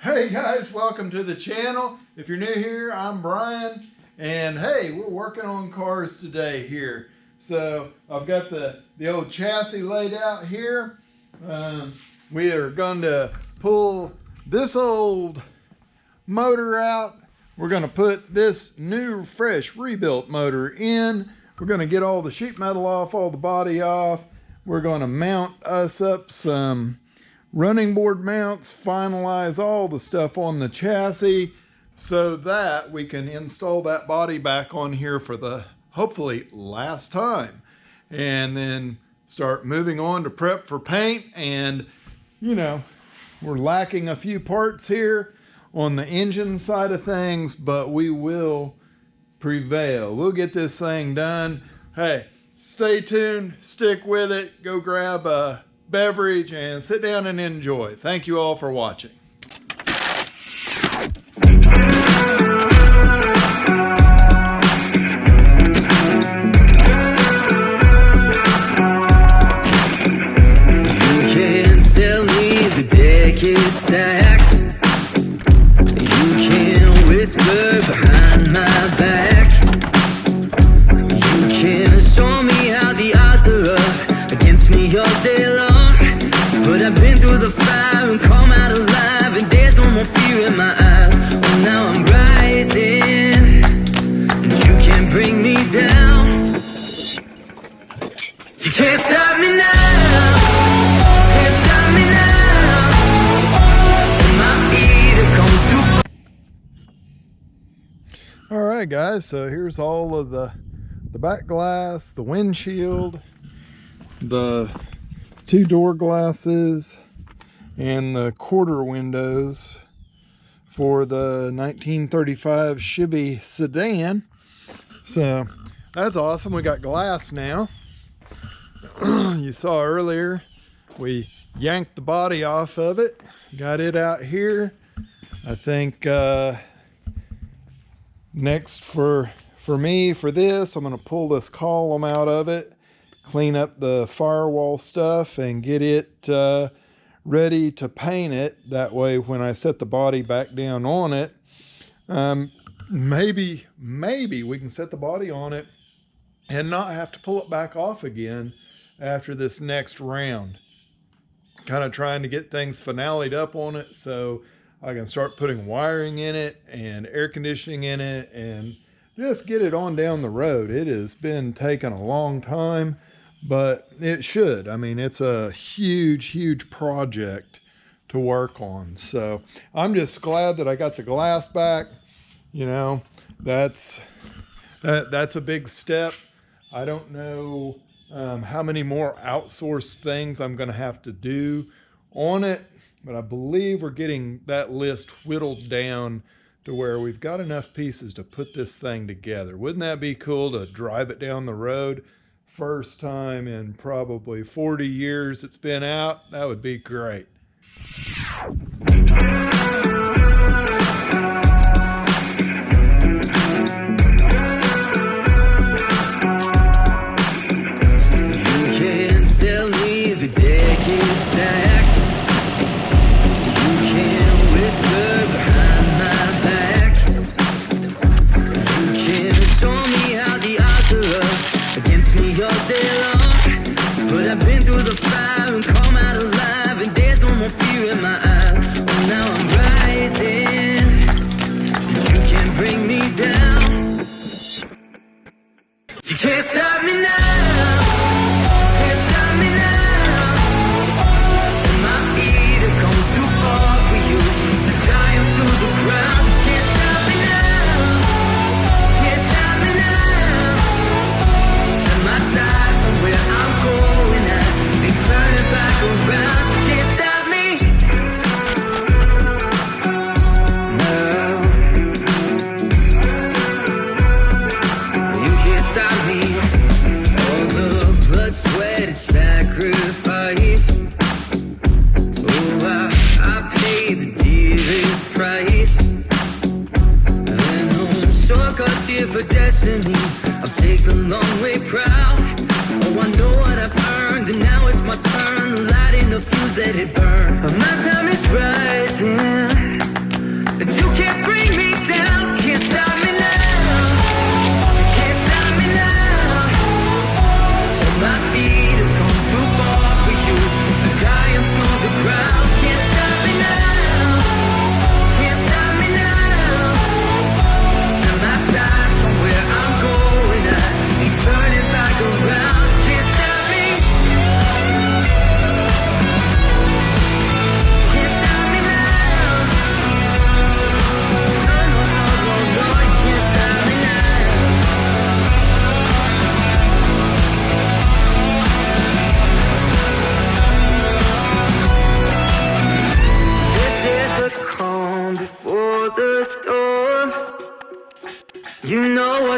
Hey guys, welcome to the channel. If you're new here, I'm Brian, and hey, we're working on cars today here. So I've got the old chassis laid out here. We are going to pull this old motor out. We're going to put this new, fresh, rebuilt motor in. We're going to get all the sheet metal off, all the body off. We're going to mount us up some running board mounts, finalize all the stuff on the chassis so that we can install that body back on here for the hopefully last time, and then start moving on to prep for paint. And you know, we're lacking a few parts here on the engine side of things, but we will prevail. We'll get this thing done. Hey, stay tuned, stick with it, go grab a beverage and sit down and enjoy. Thank you all for watching. You can't tell me the deck is stacked. You can't whisper behind my back. You can't show me how the odds are up against me all day long. But I've been through the fire and come out alive, and there's no more fear in my eyes. Oh, now I'm rising, and you can't bring me down. You can't stop me now. Can't stop me now. My feet have come too. All right, guys, so here's all of the back glass, the windshield, the two door glasses, and the quarter windows for the 1935 Chevy sedan. So that's awesome. We got glass now. You saw earlier we yanked the body off of it, got it out here. I think next for me for this, I'm going to pull this column out of it, clean up the firewall stuff, and get it ready to paint it. That way when I set the body back down on it, maybe we can set the body on it and not have to pull it back off again after this next round. Kind of trying to get things finale'd up on it so I can start putting wiring in it and air conditioning in it and just get it on down the road. It has been taking a long time, but it should. I mean, it's a huge project to work on. So I'm just glad that I got the glass back. You know, that's a big step. I don't know how many more outsourced things I'm going to have to do on it, but I believe we're getting that list whittled down to where we've got enough pieces to put this thing together. Wouldn't that be cool to drive it down the road? First time in probably 40 years it's been out. That would be great. Can't stop me now. Can't stop me now. My feet have come too far for you to tie them to the ground. Can't stop me now. Can't stop me now. Set my sights on where I'm going at and turn it back around. You can't stop me now. You can't stop me. All the blood, sweat, and sacrifice. Oh, I paid the dearest price. And no shortcuts here for destiny. I'll take the long way proud. Oh, I know what I've earned, and now it's my turn. Lighting the fuse, let it burn. My time is rising.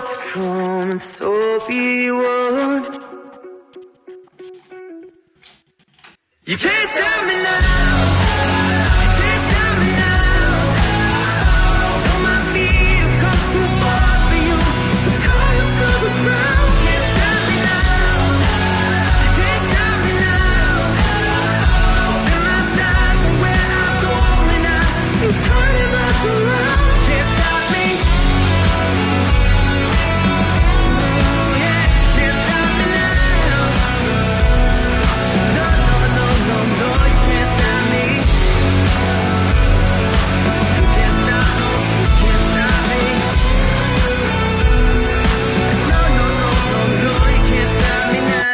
what's coming, so be warned. You can't stop me now. You can't stop me now. Although my feet have come too far for you to tie up to the ground. Can't stop me now. You can't stop me now. Set my sights on where I'm going now. You're turning back around. Can't stop me. Oh yeah, can't stop me now. No, no, no, no, no, you can't stop me. You can't stop, no, you can't stop me. No, no, no, no, no, you can't stop me now.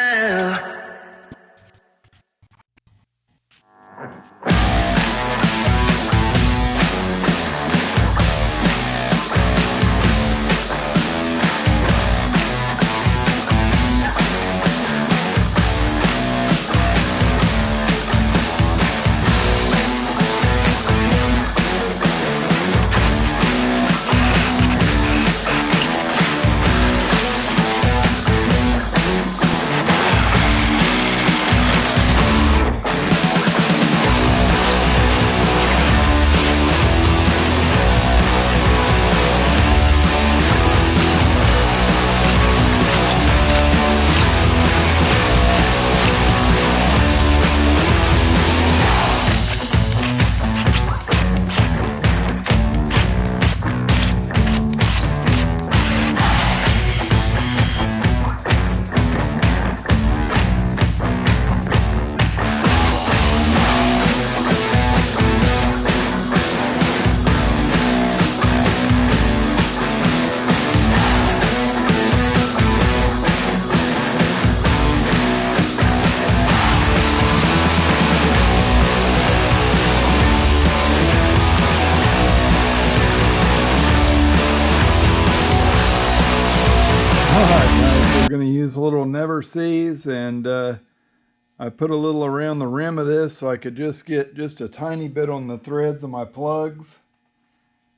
Alright guys, we're going to use a little never sees, and I put a little around the rim of this so I could just get just a tiny bit on the threads of my plugs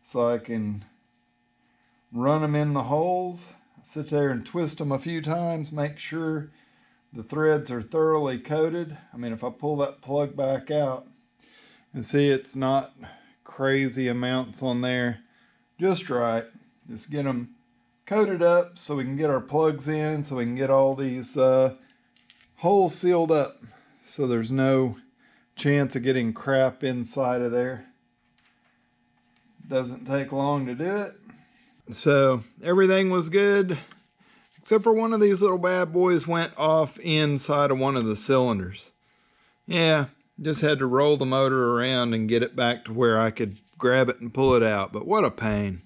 so I can run them in the holes. Sit there and twist them a few times, make sure the threads are thoroughly coated. I mean, if I pull that plug back out and see it's not crazy amounts on there, just right. Just get them coated up so we can get our plugs in, so we can get all these holes sealed up so there's no chance of getting crap inside of there. Doesn't take long to do it. So everything was good except for one of these little bad boys went off inside of one of the cylinders. Yeah, just had to roll the motor around and get it back to where I could grab it and pull it out, but what a pain.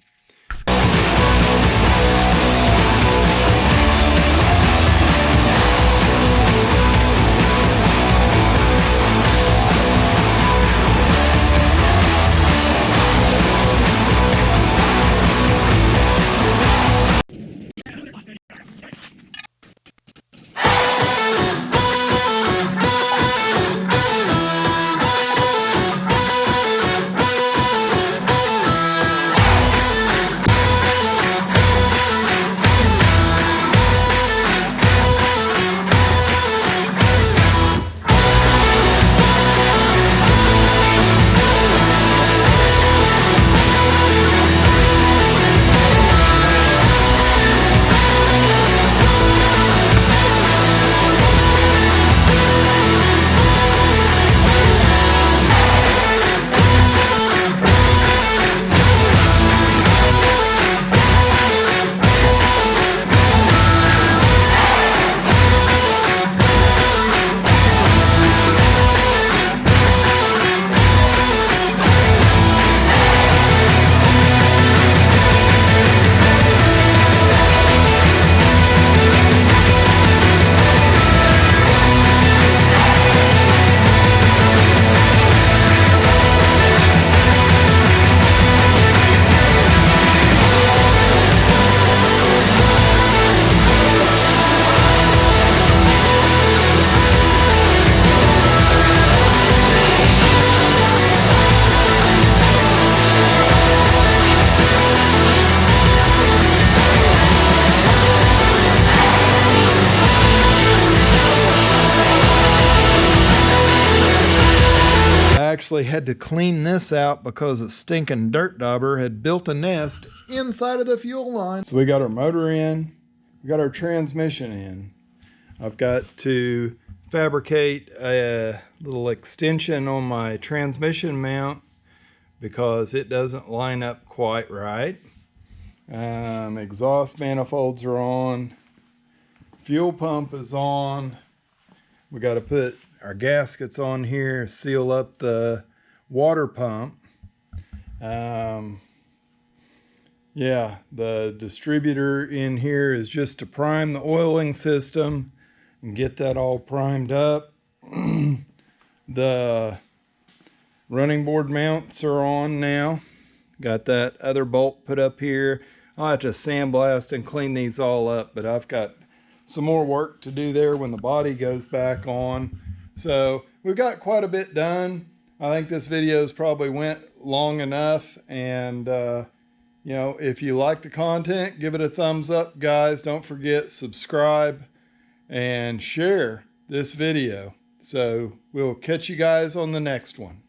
actually had to clean this out because a stinking dirt dauber had built a nest inside of the fuel line. So we got our motor in, we got our transmission in. I've got to fabricate a little extension on my transmission mount because it doesn't line up quite right. Exhaust manifolds are on, fuel pump is on. We got to put our gaskets on here, seal up the water pump. Yeah, the distributor in here is just to prime the oiling system and get that all primed up. The running board mounts are on now. Got that other bolt put up here. I'll have to sandblast and clean these all up, but I've got some more work to do there when the body goes back on. So we've got quite a bit done. I think this video's probably went long enough, and you know, if you like the content, give it a thumbs up, guys. Don't forget, subscribe and share this video. So we'll catch you guys on the next one.